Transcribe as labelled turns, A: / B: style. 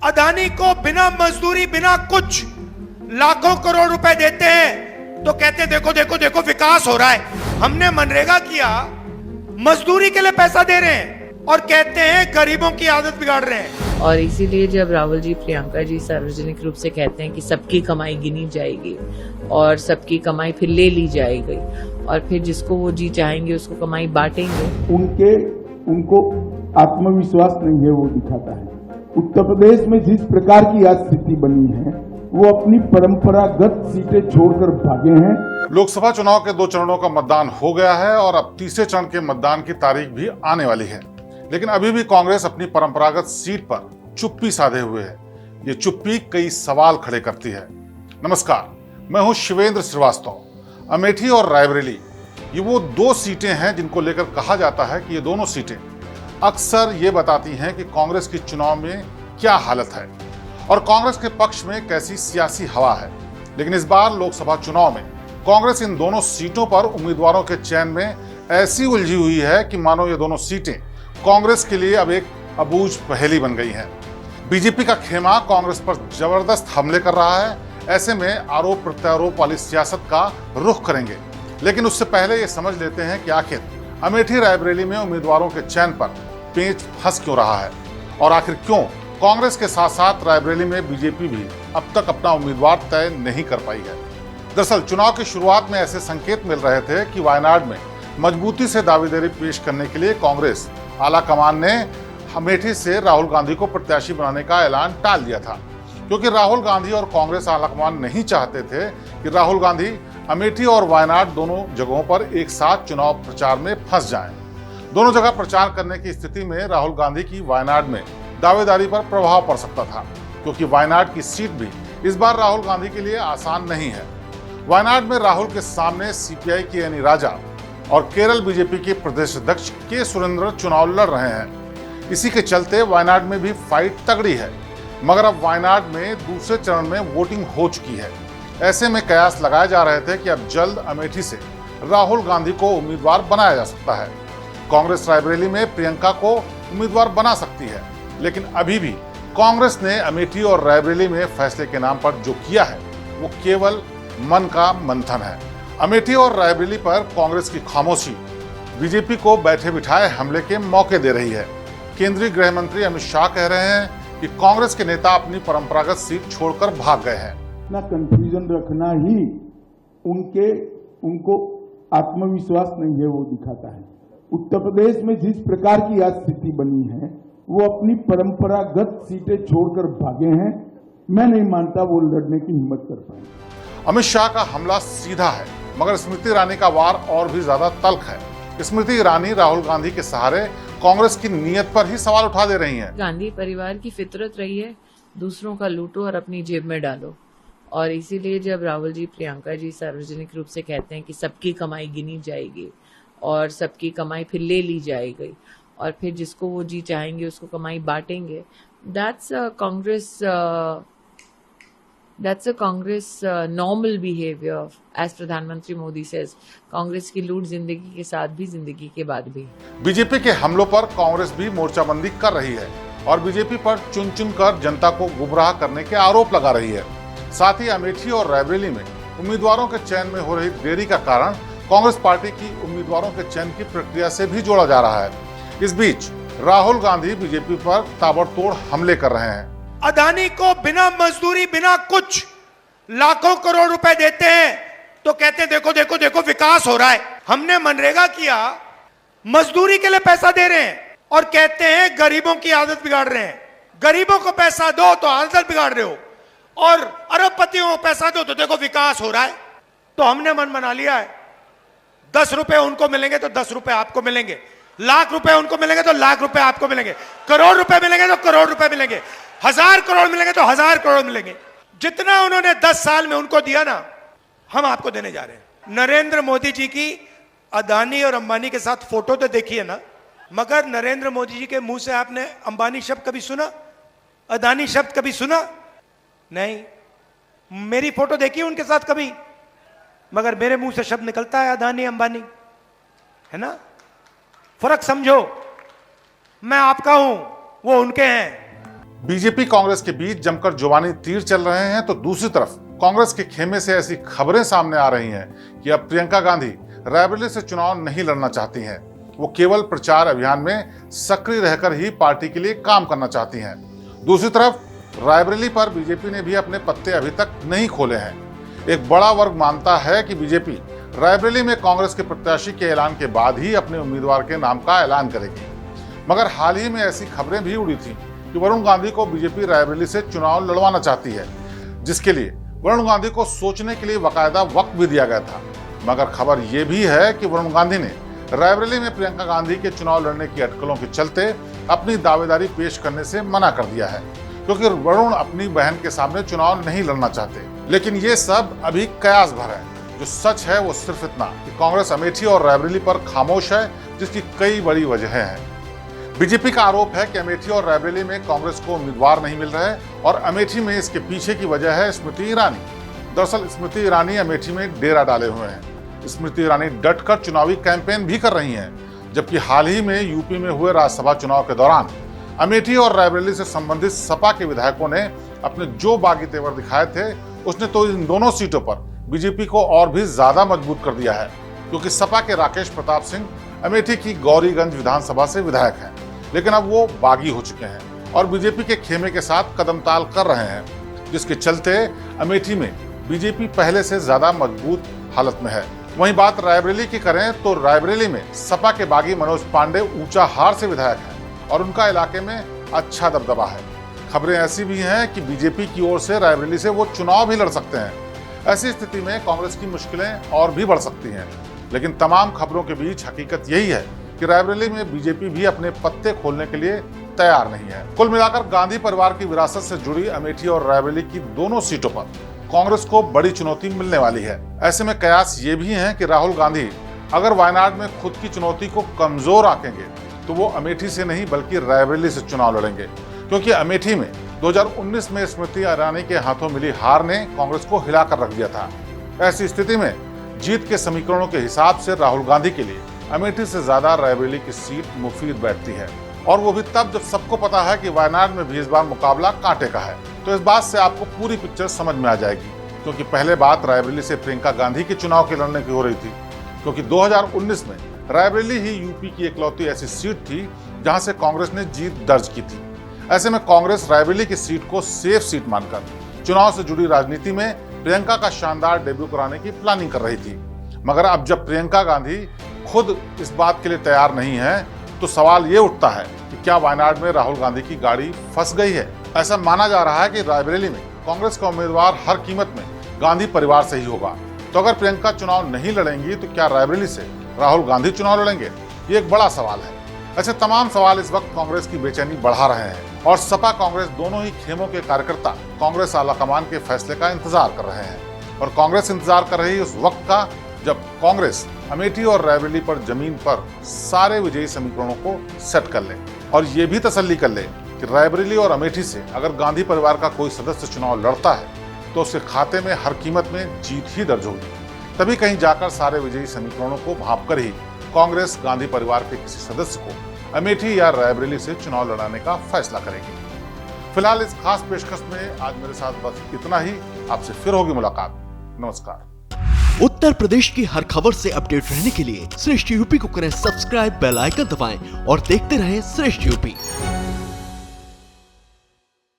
A: अदानी को बिना मजदूरी बिना कुछ लाखों करोड़ रुपए देते हैं तो कहते हैं देखो देखो देखो विकास हो रहा है। हमने मनरेगा किया, मजदूरी के लिए पैसा दे रहे हैं और कहते हैं गरीबों की आदत बिगाड़ रहे हैं।
B: और इसीलिए जब राहुल जी प्रियंका जी सार्वजनिक रूप से कहते हैं कि सबकी कमाई गिनी जाएगी और सबकी कमाई फिर ले ली जाएगी और फिर जिसको वो जी चाहेंगे उसको कमाई बांटेंगे,
C: उनको आत्मविश्वास नहीं है, वो दिखाता है। उत्तर प्रदेश में जिस प्रकार की आज स्थिति बनी है, वो अपनी परंपरागत सीटें छोड़कर भागे हैं।
D: लोकसभा चुनाव के 2 चरणों का मतदान हो गया है और अब तीसरे चरण के मतदान की तारीख भी आने वाली है, लेकिन अभी भी कांग्रेस अपनी परंपरागत सीट पर चुप्पी साधे हुए है। ये चुप्पी कई सवाल खड़े करती है। नमस्कार, मैं हूं शिवेंद्र श्रीवास्तव। अमेठी और रायबरेली ये वो 2 सीटें हैं जिनको लेकर कहा जाता है कि ये दोनों सीटें अक्सर ये बताती हैं कि कांग्रेस की चुनाव में क्या हालत है और कांग्रेस के पक्ष में कैसी सियासी हवा है। लेकिन इस बार लोकसभा चुनाव में कांग्रेस इन दोनों सीटों पर उम्मीदवारों के चयन में ऐसी उलझी हुई है कि मानो ये दोनों सीटें कांग्रेस के लिए अब एक अबूझ पहेली बन गई हैं। बीजेपी का खेमा कांग्रेस पर जबरदस्त हमले कर रहा है। ऐसे में आरोप प्रत्यारोप वाली सियासत का रुख करेंगे, लेकिन उससे पहले ये समझ लेते हैं कि आखिर अमेठी रायबरेली में उम्मीदवारों के चयन पर पेच फंस क्यों रहा है और आखिर क्यों कांग्रेस के साथ साथ रायबरेली में बीजेपी भी अब तक अपना उम्मीदवार तय नहीं कर पाई है। दरअसल चुनाव की शुरुआत में ऐसे संकेत मिल रहे थे कि वायनाड में मजबूती से दावेदारी पेश करने के लिए कांग्रेस आला कमान ने अमेठी से राहुल गांधी को प्रत्याशी बनाने का ऐलान टाल दिया था, क्योंकि राहुल गांधी और कांग्रेस आला कमान नहीं चाहते थे कि राहुल गांधी अमेठी और वायनाड दोनों जगहों पर एक साथ चुनाव प्रचार में फंस जाएं। दोनों जगह प्रचार करने की स्थिति में राहुल गांधी की वायनाड में दावेदारी पर प्रभाव पड़ सकता था, क्योंकि वायनाड की सीट भी इस बार राहुल गांधी के लिए आसान नहीं है। वायनाड में राहुल के सामने सीपीआई की एनी राजा और केरल बीजेपी के प्रदेश अध्यक्ष के सुरेंद्र चुनाव लड़ रहे हैं। इसी के चलते वायनाड में भी फाइट तगड़ी है, मगर अब वायनाड में दूसरे चरण में वोटिंग हो चुकी है। ऐसे में कयास लगाए जा रहे थे कि अब जल्द अमेठी से राहुल गांधी को उम्मीदवार बनाया जा सकता है। कांग्रेस रायबरेली में प्रियंका को उम्मीदवार बना सकती है, लेकिन अभी भी कांग्रेस ने अमेठी और रायबरेली में फैसले के नाम पर जो किया है वो केवल मन का मंथन है। अमेठी और रायबरेली पर कांग्रेस की खामोशी बीजेपी को बैठे बिठाए हमले के मौके दे रही है। केंद्रीय गृह मंत्री अमित शाह कह रहे हैं कि कांग्रेस के नेता अपनी परंपरागत सीट छोड़कर भाग गए हैं।
C: ना कंफ्यूजन रखना ही उनको आत्मविश्वास नहीं है, वो दिखाता है। उत्तर प्रदेश में जिस प्रकार की आज स्थिति बनी है, वो अपनी परंपरागत सीटें छोड़कर भागे हैं। मैं नहीं मानता वो लड़ने की हिम्मत कर पाए।
D: अमित शाह का हमला सीधा है, मगर स्मृति ईरानी का वार और भी ज्यादा तल्ख है। स्मृति ईरानी राहुल गांधी के सहारे कांग्रेस की नीयत पर ही सवाल उठा दे रही हैं।
B: गांधी परिवार की फितरत रही है दूसरों का लूटो और अपनी जेब में डालो, और इसीलिए जब राहुल जी प्रियंका जी सार्वजनिक रूप से कहते हैं कि सबकी कमाई गिनी जाएगी और सबकी कमाई फिर ले ली जाएगी और फिर जिसको वो जी चाहेंगे उसको कमाई बांटेंगे, that's a Congress normal behavior, as प्रधानमंत्री मोदी says, कांग्रेस की लूट जिंदगी के साथ भी जिंदगी के बाद भी।
D: बीजेपी के हमलों पर कांग्रेस भी मोर्चाबंदी कर रही है और बीजेपी पर चुन चुन कर जनता को गुमराह करने के आरोप लगा रही है। साथ ही अमेठी और रायबरेली में उम्मीदवारों के चयन में हो रही देरी का कारण कांग्रेस पार्टी की उम्मीदवारों के चयन की प्रक्रिया से भी जोड़ा जा रहा है। इस बीच राहुल गांधी बीजेपी पर ताबड़तोड़ हमले कर रहे हैं।
A: अदानी को बिना मजदूरी बिना कुछ लाखों करोड़ रुपए देते हैं तो कहते हैं देखो देखो देखो विकास हो रहा है। हमने मनरेगा किया, मजदूरी के लिए पैसा दे रहे हैं और कहते हैं गरीबों की आदत बिगाड़ रहे हैं। गरीबों को पैसा दो तो आदत बिगाड़ रहे हो और अरबपतियों को पैसा दो तो देखो विकास हो रहा है। तो हमने मन बना लिया है, 10 रुपए उनको मिलेंगे तो 10 रुपए आपको मिलेंगे, लाख रुपए उनको मिलेंगे तो लाख रुपए आपको मिलेंगे, करोड़ रुपए मिलेंगे तो करोड़ रुपए मिलेंगे, 1000 करोड़ मिलेंगे तो 1000 करोड़ मिलेंगे। जितना उन्होंने 10 साल में उनको दिया ना, हम आपको देने जा रहे हैं। नरेंद्र मोदी जी की अदानी और अंबानी के साथ फोटो तो देखी है ना, मगर नरेंद्र मोदी जी के मुंह से आपने अंबानी शब्द कभी सुना, अदानी शब्द कभी सुना? नहीं। मेरी फोटो देखी उनके साथ कभी, मगर मेरे मुंह से शब्द निकलता है अदानी अंबानी, है ना? फर्क समझो। मैं आपका हूं, वो उनके हैं।
D: बीजेपी कांग्रेस के बीच जमकर जुबानी तीर चल रहे हैं, तो दूसरी तरफ कांग्रेस के खेमे से ऐसी खबरें सामने आ रही हैं कि अब प्रियंका गांधी रायबरेली से चुनाव नहीं लड़ना चाहती हैं। वो केवल प्रचार अभियान में सक्रिय रहकर ही पार्टी के लिए काम करना चाहती हैं। दूसरी तरफ रायबरेली पर बीजेपी ने भी अपने पत्ते अभी तक नहीं खोले हैं। एक बड़ा वर्ग मानता है कि बीजेपी रायबरेली में कांग्रेस के प्रत्याशी के ऐलान के बाद ही अपने उम्मीदवार के नाम का ऐलान करेगी। मगर हाल ही में ऐसी खबरें भी उड़ी थी कि वरुण गांधी को बीजेपी रायबरेली से चुनाव लड़वाना चाहती है, जिसके लिए वरुण गांधी को सोचने के लिए बाकायदा वक्त भी दिया गया था। मगर खबर यह भी है कि वरुण गांधी ने रायबरेली में प्रियंका गांधी के चुनाव लड़ने की अटकलों के चलते अपनी दावेदारी पेश करने से मना कर दिया है, क्योंकि वरुण अपनी बहन के सामने चुनाव नहीं लड़ना चाहते। लेकिन ये सब अभी कयास भर है। जो सच है वो सिर्फ इतना कि कांग्रेस अमेठी और रायबरेली पर खामोश है, जिसकी कई बड़ी वजहें हैं। बीजेपी का आरोप है कि अमेठी और रायबरेली में कांग्रेस को उम्मीदवार नहीं मिल रहे और अमेठी में इसके पीछे की वजह है स्मृति ईरानी। दरअसल स्मृति ईरानी अमेठी में डेरा डाले हुए हैं। स्मृति ईरानी डटकर चुनावी कैंपेन भी कर रही हैं, जबकि हाल ही में यूपी में हुए राज्यसभा चुनाव के दौरान अमेठी और रायबरेली से संबंधित सपा के विधायकों ने अपने जो बागी तेवर दिखाए थे, उसने तो इन दोनों सीटों पर बीजेपी को और भी ज्यादा मजबूत कर दिया है, क्योंकि सपा के राकेश प्रताप सिंह अमेठी की गौरीगंज विधानसभा से विधायक हैं, लेकिन अब वो बागी हो चुके हैं और बीजेपी के खेमे के साथ कदमताल कर रहे हैं, जिसके चलते अमेठी में बीजेपी पहले से ज्यादा मजबूत हालत में है। वहीं बात रायबरेली की करें तो रायबरेली में सपा के बागी मनोज पांडे ऊंचाहार से विधायक हैं और उनका इलाके में अच्छा दबदबा है। खबरें ऐसी भी हैं कि बीजेपी की ओर से रायबरेली से वो चुनाव भी लड़ सकते हैं। ऐसी स्थिति में कांग्रेस की मुश्किलें और भी बढ़ सकती हैं। लेकिन तमाम खबरों के बीच हकीकत यही है कि रायबरेली में बीजेपी भी अपने पत्ते खोलने के लिए तैयार नहीं है। कुल मिलाकर गांधी परिवार की विरासत से जुड़ी अमेठी और रायबरेली की दोनों सीटों पर कांग्रेस को बड़ी चुनौती मिलने वाली है। ऐसे में कयास ये भी हैं कि राहुल गांधी अगर वायनाड में खुद की चुनौती को कमजोर आंकेंगे तो वो अमेठी से नहीं बल्कि रायबरेली से चुनाव लड़ेंगे, क्योंकि अमेठी में 2019 में स्मृति ईरानी के हाथों मिली हार ने कांग्रेस को हिलाकर रख दिया था। ऐसी स्थिति में जीत के समीकरणों के हिसाब से राहुल गांधी के लिए अमेठी से ज्यादा रायबरेली की सीट मुफीद बैठती है, और वो भी तब जब सबको पता है कि वायनाड में भी इस बार मुकाबला कांटे का है। तो इस बात से आपको पूरी पिक्चर समझ में आ जाएगी, क्योंकि पहले बात रायबरेली से प्रियंका गांधी के चुनाव के लड़ने की हो रही थी, क्योंकि 2019 में रायबरेली ही यूपी की इकलौती ऐसी सीट थी जहां से कांग्रेस ने जीत दर्ज की थी। ऐसे में कांग्रेस रायबरेली की सीट को सेफ सीट मानकर चुनाव से जुड़ी राजनीति में प्रियंका का शानदार डेब्यू कराने की प्लानिंग कर रही थी। मगर अब जब प्रियंका गांधी खुद इस बात के लिए तैयार नहीं है, तो सवाल ये उठता है कि क्या वायनाड में राहुल गांधी की गाड़ी फंस गई है। ऐसा माना जा रहा है कि रायबरेली में कांग्रेस का उम्मीदवार हर कीमत में गांधी परिवार से ही होगा। तो अगर प्रियंका चुनाव नहीं लड़ेंगी तो क्या रायबरेली से राहुल गांधी चुनाव लड़ेंगे, ये एक बड़ा सवाल है। ऐसे तमाम सवाल इस वक्त कांग्रेस की बेचैनी बढ़ा रहे हैं और सपा कांग्रेस दोनों ही खेमों के कार्यकर्ता कांग्रेस आलाकमान के फैसले का इंतजार कर रहे हैं। और कांग्रेस इंतजार कर रही है उस वक्त का जब कांग्रेस अमेठी और रायबरेली पर जमीन पर सारे विजयी समीकरणों को सेट कर ले और ये भी तसल्ली कर ले कि रायबरेली और अमेठी से अगर गांधी परिवार का कोई सदस्य चुनाव लड़ता है तो उसके खाते में हर कीमत में जीत ही दर्ज होगी। तभी कहीं जाकर सारे विजयी समीकरणों को भांपकर ही कांग्रेस गांधी परिवार के किसी सदस्य को अमेठी या रायबरेली से चुनाव लड़ाने का फैसला करेगी। फिलहाल इस खास पेशकश में आज मेरे साथ बस इतना ही। आपसे फिर होगी मुलाकात। नमस्कार।
E: उत्तर प्रदेश की हर खबर से अपडेट रहने के लिए श्रेष्ठ यूपी को करें सब्सक्राइब, बेल आइकन दबाएं और देखते रहें श्रेष्ठ यूपी।